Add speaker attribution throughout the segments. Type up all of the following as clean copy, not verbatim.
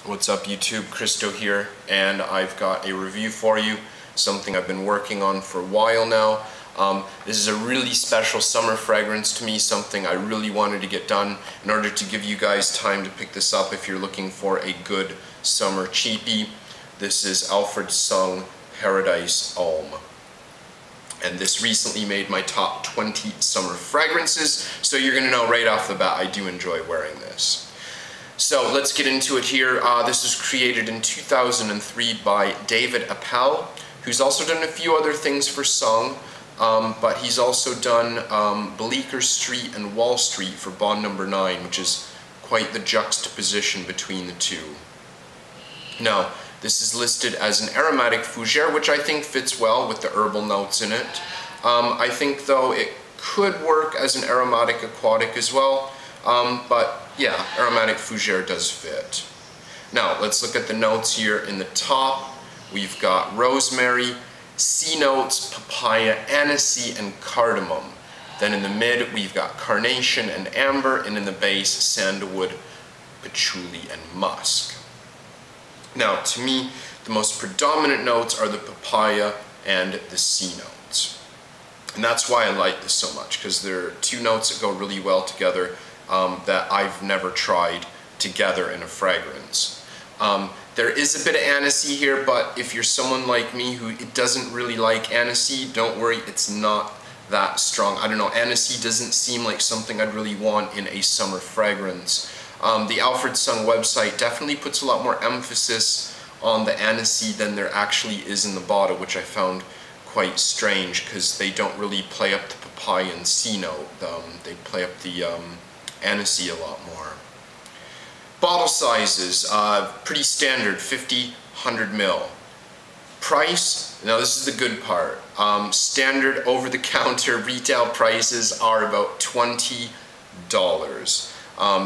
Speaker 1: What's up YouTube, Kristo here, and I've got a review for you, something I've been working on for a while now. This is a really special summer fragrance to me, something I really wanted to get done in order to give you guys time to pick this up if you're looking for a good summer cheapy. This is Alfred Sung Paradise Homme. And this recently made my top 20 summer fragrances, so you're gonna know right off the bat I do enjoy wearing this. So let's get into it here. This was created in 2003 by David Appel, who's also done a few other things for Sung, but he's also done Bleecker Street and Wall Street for Bond No. 9, which is quite the juxtaposition between the two. Now, this is listed as an aromatic fougere, which I think fits well with the herbal notes in it. I think though it could work as an aromatic aquatic as well, but yeah, aromatic fougere does fit. Now, let's look at the notes here. In the top, we've got rosemary, sea notes, papaya, aniseed, and cardamom. Then in the mid, we've got carnation and amber, and in the base, sandalwood, patchouli, and musk. Now, to me, the most predominant notes are the papaya and the sea notes. And that's why I like this so much, because there are two notes that go really well together that I've never tried together in a fragrance. There is a bit of aniseed here, but if you're someone like me who doesn't really like aniseed, don't worry, it's not that strong. I don't know, aniseed doesn't seem like something I'd really want in a summer fragrance. The Alfred Sung website definitely puts a lot more emphasis on the aniseed than there actually is in the bottle, which I found quite strange because they don't really play up the papaya and sea note. They play up the aniseed a lot more. Bottle sizes, pretty standard, 50, 100 ml. Price, now this is the good part. Standard over-the-counter retail prices are about $20.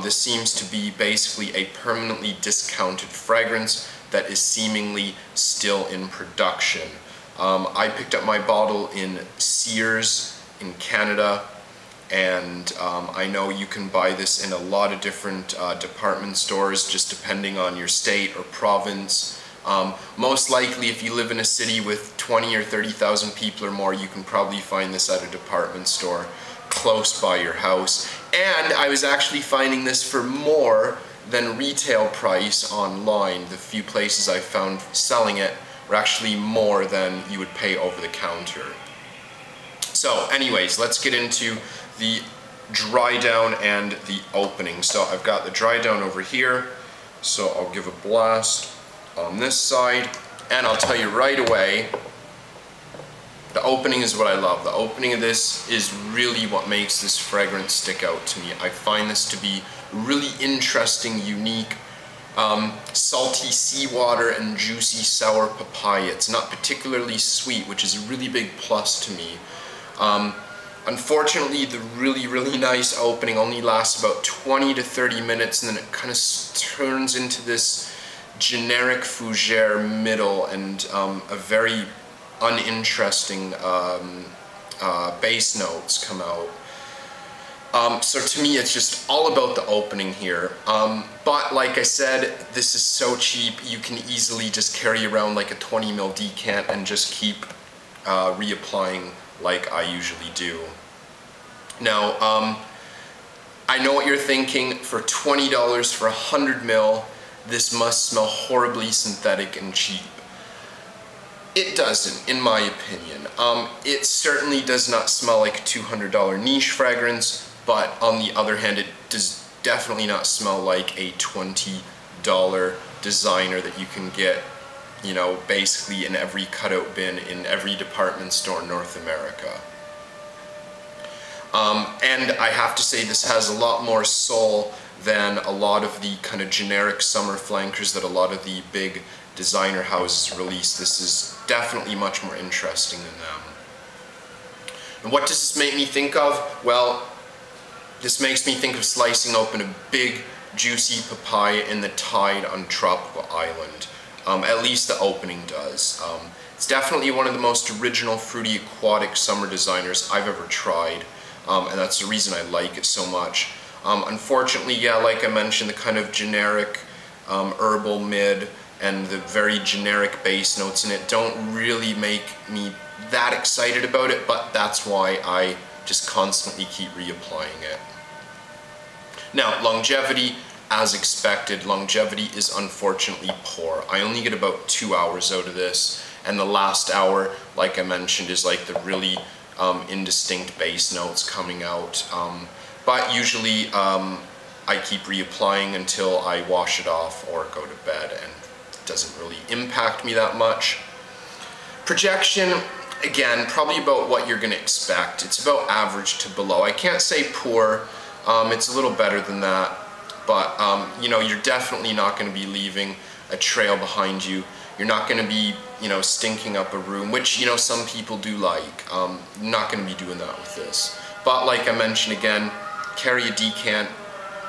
Speaker 1: This seems to be basically a permanently discounted fragrance that is seemingly still in production. I picked up my bottle in Sears in Canada, and I know you can buy this in a lot of different department stores, just depending on your state or province. Most likely, if you live in a city with 20 or 30,000 people or more, you can probably find this at a department store close by your house. And I was actually finding this for more than retail price online. The few places I found selling it were actually more than you would pay over the counter. So anyways, let's get into the dry down and the opening. So I've got the dry down over here, so I'll give a blast on this side, and I'll tell you right away, the opening is what I love. The opening of this is really what makes this fragrance stick out to me. I find this to be really interesting, unique, salty seawater and juicy sour papaya. It's not particularly sweet, which is a really big plus to me. Unfortunately, the really nice opening only lasts about 20 to 30 minutes, and then it kind of turns into this generic fougere middle and a very uninteresting base notes come out. So to me, it's just all about the opening here. But like I said, this is so cheap, you can easily just carry around like a 20 ml decant and just keep reapplying like I usually do. Now, I know what you're thinking. For $20 for 100 ml, this must smell horribly synthetic and cheap. It doesn't, in my opinion. It certainly does not smell like a $200 niche fragrance, but on the other hand, it does definitely not smell like a $20 designer that you can get, you know, basically in every cutout bin in every department store in North America. And I have to say, this has a lot more soul than a lot of the kind of generic summer flankers that a lot of the big designer houses release. This is definitely much more interesting than them. And what does this make me think of? Well, this makes me think of slicing open a big juicy papaya in the tide on tropical island. At least the opening does. It's definitely one of the most original fruity aquatic summer designers I've ever tried, and that's the reason I like it so much. Unfortunately, yeah, like I mentioned, the kind of generic herbal mid and the very generic base notes in it don't really make me that excited about it, but that's why I just constantly keep reapplying it. Now, longevity, as expected, longevity is unfortunately poor. I only get about 2 hours out of this, and the last hour, like I mentioned, is like the really indistinct bass notes coming out. But usually I keep reapplying until I wash it off or go to bed, and it doesn't really impact me that much. Projection, again, probably about what you're going to expect. It's about average to below. I can't say poor, it's a little better than that, but you know, you're definitely not going to be leaving a trail behind you. You're not going to be, you know, stinking up a room, which, you know, some people do like. Not going to be doing that with this. But like I mentioned again, carry a decant,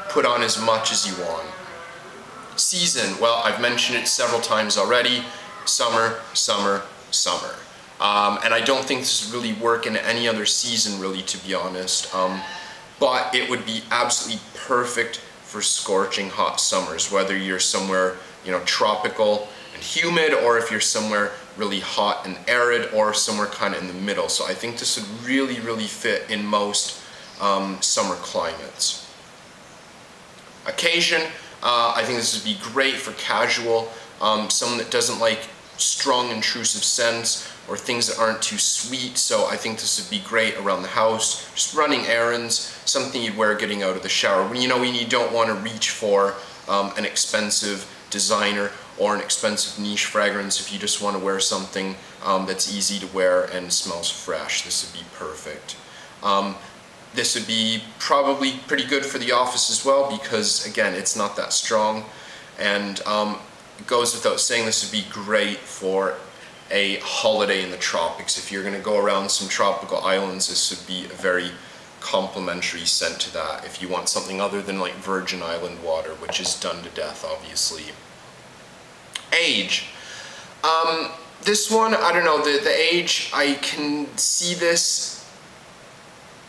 Speaker 1: put on as much as you want. Season, well, I've mentioned it several times already. Summer, summer, summer. And I don't think this would really work in any other season, really, to be honest. But it would be absolutely perfect for scorching hot summers, whether you're somewhere, you know, tropical and humid, or if you're somewhere really hot and arid, or somewhere kind of in the middle. So I think this would really, really fit in most summer climates. Occasion, I think this would be great for casual, someone that doesn't like strong intrusive scents or things that aren't too sweet, so I think this would be great around the house, just running errands, something you'd wear getting out of the shower. When you don't want to reach for an expensive designer or an expensive niche fragrance, if you just want to wear something that's easy to wear and smells fresh, this would be perfect. This would be probably pretty good for the office as well, because again, it's not that strong, and it goes without saying this would be great for a holiday in the tropics. If you're going to go around some tropical islands, this would be a very complementary scent to that. If you want something other than like Virgin Island water, which is done to death, obviously. Age. This one, I don't know, the age, I can see this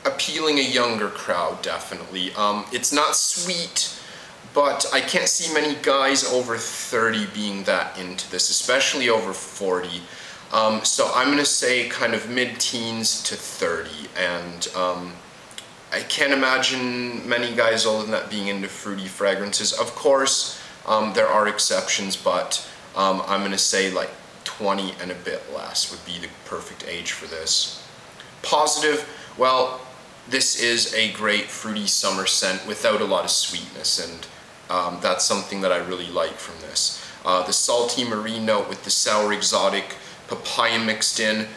Speaker 1: appealing a younger crowd, definitely. It's not sweet, but I can't see many guys over 30 being that into this, especially over 40. So I'm going to say kind of mid-teens to 30, and I can't imagine many guys older than that being into fruity fragrances. Of course, there are exceptions, but I'm going to say like 20 and a bit less would be the perfect age for this. Positive, well, this is a great fruity summer scent without a lot of sweetness, and that's something that I really like from this. The salty marine note with the sour exotic papaya mixed in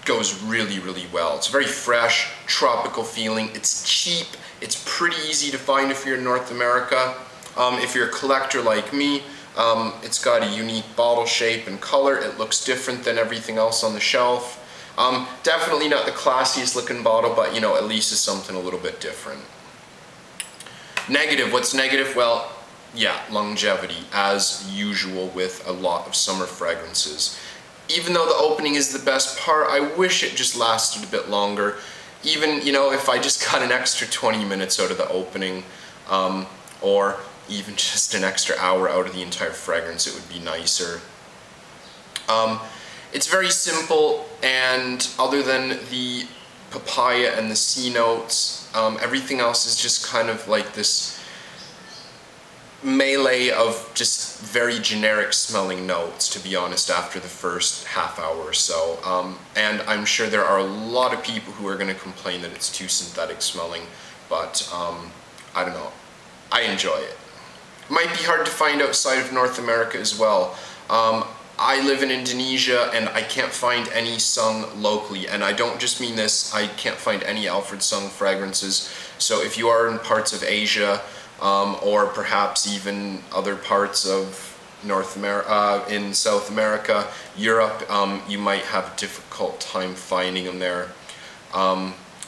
Speaker 1: goes really, really well. It's very fresh, tropical feeling. It's cheap. It's pretty easy to find if you're in North America. If you're a collector like me, it's got a unique bottle shape and color. It looks different than everything else on the shelf. Definitely not the classiest looking bottle, but you know, at least it's something a little bit different. Negative, what's negative? Well, yeah, longevity, as usual with a lot of summer fragrances. Even though the opening is the best part, I wish it just lasted a bit longer. Even, you know, if I just got an extra 20 minutes out of the opening, or even just an extra hour out of the entire fragrance, it would be nicer. It's very simple, and other than the papaya and the C notes, everything else is just kind of like this melee of just very generic smelling notes, to be honest, after the first half hour or so. And I'm sure there are a lot of people who are going to complain that it's too synthetic smelling, but I don't know. I enjoy it. Might be hard to find outside of North America as well. I live in Indonesia and I can't find any sung locally, and I don't just mean this, I can't find any Alfred sung fragrances. So if you are in parts of Asia, or perhaps even other parts of North America, in South America, Europe, you might have a difficult time finding them there.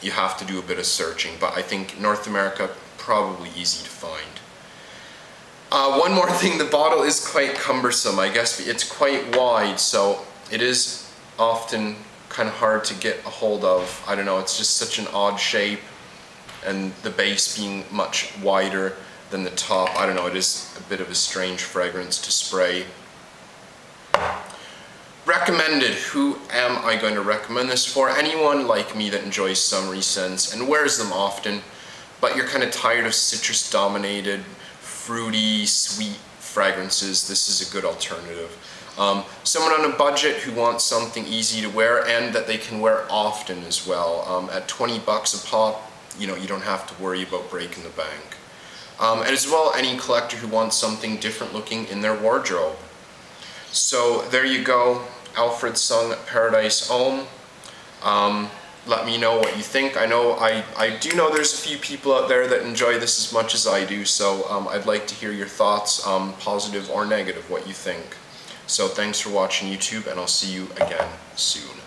Speaker 1: You have to do a bit of searching, but I think North America, probably easy to find. One more thing, the bottle is quite cumbersome. I guess it's quite wide, so it is often kind of hard to get a hold of. I don't know, it's just such an odd shape, and the base being much wider than the top. I don't know, it is a bit of a strange fragrance to spray. Recommended. Who am I going to recommend this for? Anyone like me that enjoys summery scents and wears them often, but you're kind of tired of citrus-dominated, fruity, sweet fragrances. This is a good alternative. Someone on a budget who wants something easy to wear and that they can wear often as well. At 20 bucks a pop, you know, you don't have to worry about breaking the bank. And as well, any collector who wants something different looking in their wardrobe. So there you go, Alfred sung Paradise Homme. Let me know what you think. I know I do know there's a few people out there that enjoy this as much as I do, so I'd like to hear your thoughts, positive or negative, what you think. So thanks for watching YouTube, and I'll see you again soon.